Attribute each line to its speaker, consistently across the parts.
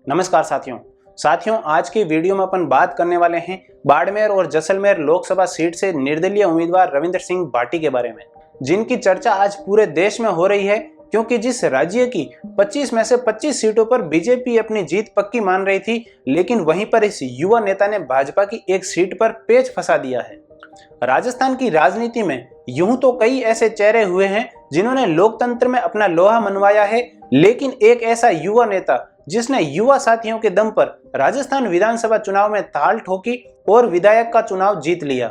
Speaker 1: नमस्कार साथियों आज की वीडियो में अपन बात करने वाले हैं बाड़मेर और जैसलमेर लोकसभा सीट से निर्दलीय उम्मीदवार रविंद्र सिंह भाटी के बारे में, जिनकी चर्चा आज पूरे देश में हो रही है। क्योंकि जिस राज्य की 25 में से 25 सीटों पर बीजेपी अपनी जीत पक्की मान रही थी, लेकिन वहीं पर इस युवा नेता ने भाजपा की एक सीट पर पेच फंसा दिया है। राजस्थान की राजनीति में यूं तो कई ऐसे चेहरे हुए हैं जिन्होंने लोकतंत्र में अपना लोहा मनवाया है, लेकिन एक ऐसा युवा नेता जिसने युवा साथियों के दम पर राजस्थान विधानसभा चुनाव में ताल ठोकी और विधायक का चुनाव जीत लिया।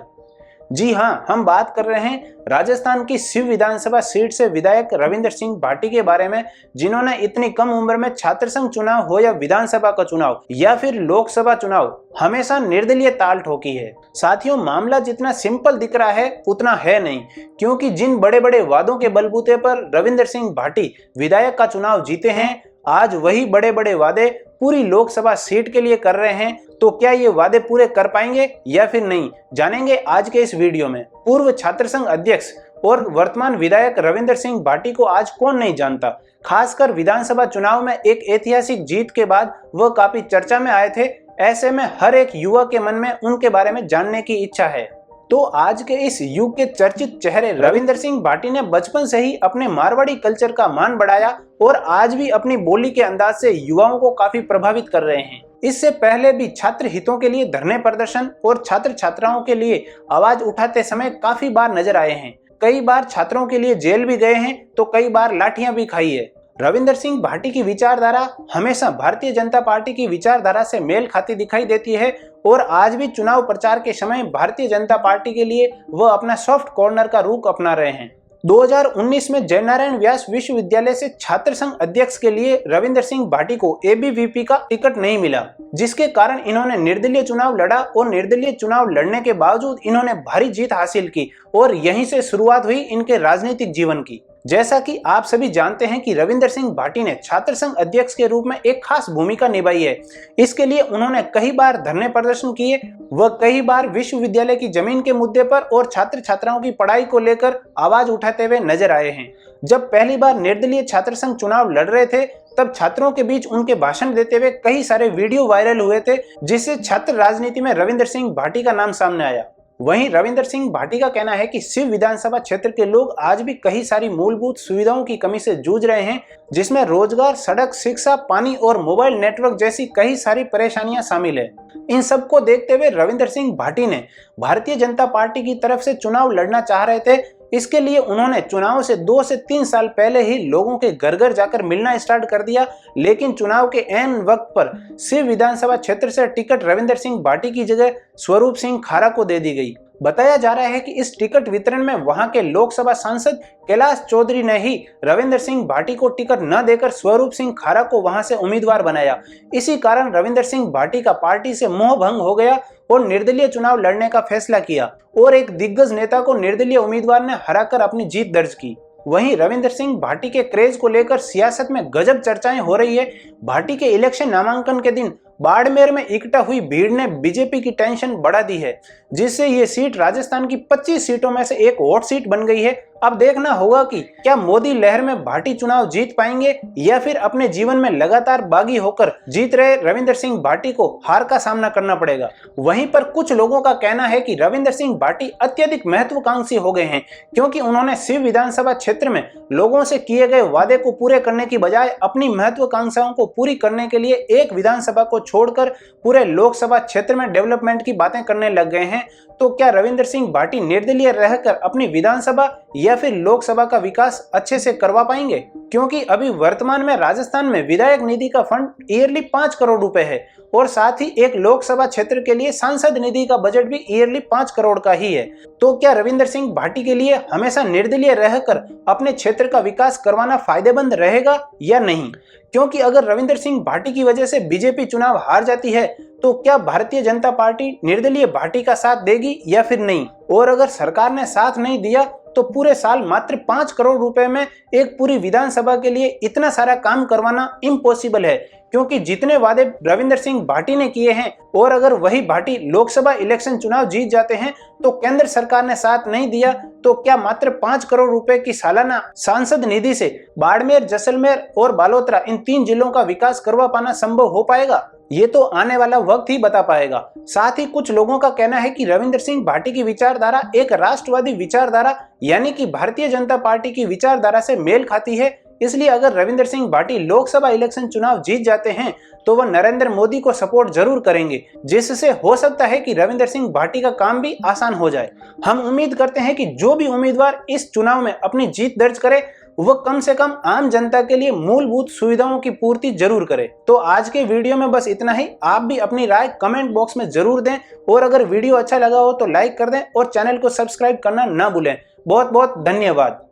Speaker 1: जी हां, हम बात कर रहे हैं राजस्थान की शिव विधानसभा सीट से विधायक रविंद्र सिंह भाटी के बारे में, जिन्होंने इतनी कम उम्र में छात्र संघ चुनाव हो या विधानसभा का चुनाव या फिर लोकसभा चुनाव, हमेशा निर्दलीय ताल ठोकी है। साथियों, मामला जितना सिंपल दिख रहा है उतना है नहीं, क्योंकि जिन बड़े बड़े वादों के बलबूते पर रविंद्र सिंह भाटी विधायक का चुनाव जीते हैं, आज वही बड़े बड़े वादे पूरी लोकसभा सीट के लिए कर रहे हैं। तो क्या ये वादे पूरे कर पाएंगे या फिर नहीं, जानेंगे आज के इस वीडियो में। पूर्व छात्र संघ अध्यक्ष और वर्तमान विधायक रविंद्र सिंह भाटी को आज कौन नहीं जानता। खासकर विधानसभा चुनाव में एक ऐतिहासिक जीत के बाद वह काफी चर्चा में आए थे। ऐसे में हर एक युवा के मन में उनके बारे में जानने की इच्छा है। तो आज के इस युग के चर्चित चेहरे रविंद्र सिंह भाटी ने बचपन से ही अपने मारवाड़ी कल्चर का मान बढ़ाया और आज भी अपनी बोली के अंदाज से युवाओं को काफी प्रभावित कर रहे हैं। इससे पहले भी छात्र हितों के लिए धरने प्रदर्शन और छात्र छात्राओं के लिए आवाज उठाते समय काफी बार नजर आए हैं। कई बार छात्रों के लिए जेल भी गए हैं तो कई बार लाठियां भी खाई है। रविंद्र सिंह भाटी की विचारधारा हमेशा भारतीय जनता पार्टी की विचारधारा से मेल खाती दिखाई देती है और आज भी चुनाव प्रचार के समय भारतीय जनता पार्टी के लिए वह अपना सॉफ्ट कॉर्नर का रुख अपना रहे हैं। 2019 में जयनारायण व्यास विश्वविद्यालय से छात्र संघ अध्यक्ष के लिए रविंद्र सिंह भाटी को एबीवीपी का टिकट नहीं मिला, जिसके कारण इन्होंने निर्दलीय चुनाव लड़ा और निर्दलीय चुनाव लड़ने के बावजूद इन्होंने भारी जीत हासिल की और यहीं से शुरुआत हुई इनके राजनीतिक जीवन की। जैसा कि आप सभी जानते हैं कि रविंद्र सिंह भाटी ने छात्र संघ अध्यक्ष के रूप में एक खास भूमिका निभाई है। इसके लिए उन्होंने कई बार धरने प्रदर्शन किए, वह कई बार विश्वविद्यालय की जमीन के मुद्दे पर और छात्र छात्राओं की पढ़ाई को लेकर आवाज उठाते हुए नजर आए हैं। जब पहली बार निर्दलीय छात्र संघ चुनाव लड़ रहे थे, तब छात्रों के बीच उनके भाषण देते हुए कई सारे वीडियो वायरल हुए थे, जिससे छात्र राजनीति में रविंद्र सिंह भाटी का नाम सामने आया। वहीं रविंद्र सिंह भाटी का कहना है कि शिव विधानसभा क्षेत्र के लोग आज भी कई सारी मूलभूत सुविधाओं की कमी से जूझ रहे हैं, जिसमें रोजगार, सड़क, शिक्षा, पानी और मोबाइल नेटवर्क जैसी कई सारी परेशानियां शामिल है। इन सबको देखते हुए रविंद्र सिंह भाटी ने भारतीय जनता पार्टी की तरफ से चुनाव लड़ना चाह रहे थे। इसके लिए उन्होंने चुनाव से 2 से 3 साल पहले ही लोगों के घर घर जाकर मिलना स्टार्ट कर दिया, लेकिन चुनाव के ऐन वक्त पर शिव विधानसभा क्षेत्र से टिकट रविंद्र सिंह भाटी की जगह स्वरूप सिंह खारा को दे दी गई। बताया जा रहा है कि इस टिकट वितरण में वहां के लोकसभा सांसद कैलाश चौधरी ने ही रविंद्र सिंह भाटी को टिकट न देकर स्वरूप सिंह खारा को वहां से उम्मीदवार बनाया। इसी कारण रविंद्र सिंह भाटी का पार्टी से मोह भंग हो गया और निर्दलीय चुनाव लड़ने का फैसला किया और एक दिग्गज नेता को निर्दलीय उम्मीदवार ने हराकर अपनी जीत दर्ज की। वहीं रविंद्र सिंह भाटी के क्रेज को लेकर सियासत में गजब चर्चाएं हो रही है। भाटी के इलेक्शन नामांकन के दिन बाड़मेर में इकट्ठा हुई भीड़ ने बीजेपी की टेंशन बढ़ा दी है, जिससे ये सीट राजस्थान की 25 सीटों में से एक हॉट सीट बन गई है। अब देखना होगा कि क्या मोदी लहर में भाटी चुनाव जीत पाएंगे या फिर अपने जीवन में लगातार बागी होकर जीत रहे रविंद्र सिंह भाटी को हार का सामना करना पड़ेगा। वहीं पर कुछ लोगों का कहना है कि रविंद्र सिंह भाटी अत्यधिक महत्वाकांक्षी हो गए हैं, क्योंकि उन्होंने शिव विधानसभा क्षेत्र में लोगों से किए गए वादे को पूरे करने की बजाय अपनी महत्वाकांक्षाओं को पूरी करने के लिए एक विधानसभा को छोड़कर पूरे लोकसभा क्षेत्र में डेवलपमेंट की बातें करने लग गए हैं। तो क्या रविंद्र सिंह भाटी निर्दलीय रहकर अपनी विधानसभा या फिर लोकसभा का विकास अच्छे से करवा पाएंगे? क्योंकि अभी वर्तमान में राजस्थान में विधायक निधि का फंड ईयरली 5 करोड़ रुपए है और साथ ही एक लोकसभा क्षेत्र के लिए सांसद निधि का बजट भी ईयरली 5 करोड़ का ही है। तो क्या रविंद्र सिंह भाटी के लिए हमेशा निर्दलीय रहकर अपने क्षेत्र का विकास करवाना फायदेमंद रहेगा या नहीं? क्योंकि अगर रविंद्र सिंह भाटी की वजह से बीजेपी चुनाव हार जाती है, तो क्या भारतीय जनता पार्टी निर्दलीय भाटी का साथ देगी या फिर नहीं? और अगर सरकार ने साथ नहीं दिया तो पूरे साल मात्र 5 करोड़ रुपए में एक पूरी विधानसभा के लिए इतना सारा काम करवाना इम्पॉसिबल है, क्योंकि जितने वादे रविंद्र सिंह भाटी ने किए हैं और अगर वही भाटी लोकसभा इलेक्शन चुनाव जीत जाते हैं तो केंद्र सरकार ने साथ नहीं दिया तो क्या मात्र 5 करोड़ रुपए की सालाना सांसद निधि से बाड़मेर, जैसलमेर और बालोतरा इन 3 जिलों का विकास करवा पाना संभव हो पाएगा? ये तो आने वाला वक्त ही बता पाएगा। साथ ही कुछ लोगों का कहना है कि रविंद्र सिंह भाटी की विचारधारा एक राष्ट्रवादी विचारधारा यानी कि भारतीय जनता पार्टी की विचारधारा से मेल खाती है, इसलिए अगर रविंद्र सिंह भाटी लोकसभा इलेक्शन चुनाव जीत जाते हैं तो वह नरेंद्र मोदी को सपोर्ट जरूर करेंगे, जिससे हो सकता है कि रविंद्र सिंह भाटी का काम भी आसान हो जाए। हम उम्मीद करते हैं कि जो भी उम्मीदवार इस चुनाव में अपनी जीत दर्ज करे वह कम से कम आम जनता के लिए मूलभूत सुविधाओं की पूर्ति जरूर करे। तो आज के वीडियो में बस इतना ही। आप भी अपनी राय कमेंट बॉक्स में जरूर दें और अगर वीडियो अच्छा लगा हो तो लाइक कर दें और चैनल को सब्सक्राइब करना ना भूलें। बहुत बहुत धन्यवाद।